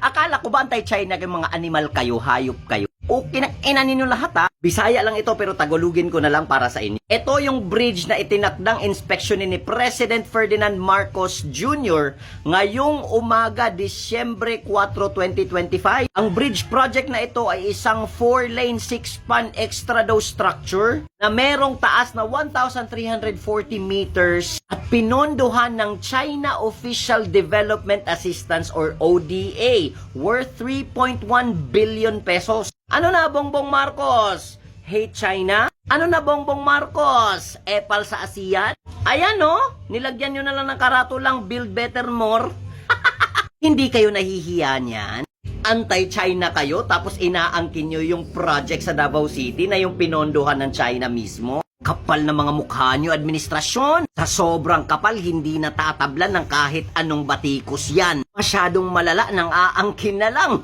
Akala ko ba anti-China kayong mga animal kayo, hayop kayo? O kinakaina ninyo lahat ha? Bisaya lang ito pero Tagalogin ko na lang para sa inyo. Ito yung bridge na itinakdang inspeksyonin ni President Ferdinand Marcos Jr. ngayong umaga, Disyembre 4, 2025. Ang bridge project na ito ay isang 4-lane 6-span extra dough structure na merong taas na 1,340 meters at pinondohan ng China Official Development Assistance or ODA worth 3.1 billion pesos. Ano na, Bongbong Marcos? Hate China? Ano na, Bongbong Marcos? Epal sa ASEAN? Ayan no, nilagyan nyo na lang ng karatulang build better more. Hindi kayo nahihiya niyan? Anti-China kayo tapos inaangkin nyo yung project sa Davao City na yung pinondohan ng China mismo? Kapal na mga mukha nyo, administrasyon. Sa sobrang kapal, hindi natatablan ng kahit anong batikos yan. Masyadong malala nang aangkin na lang.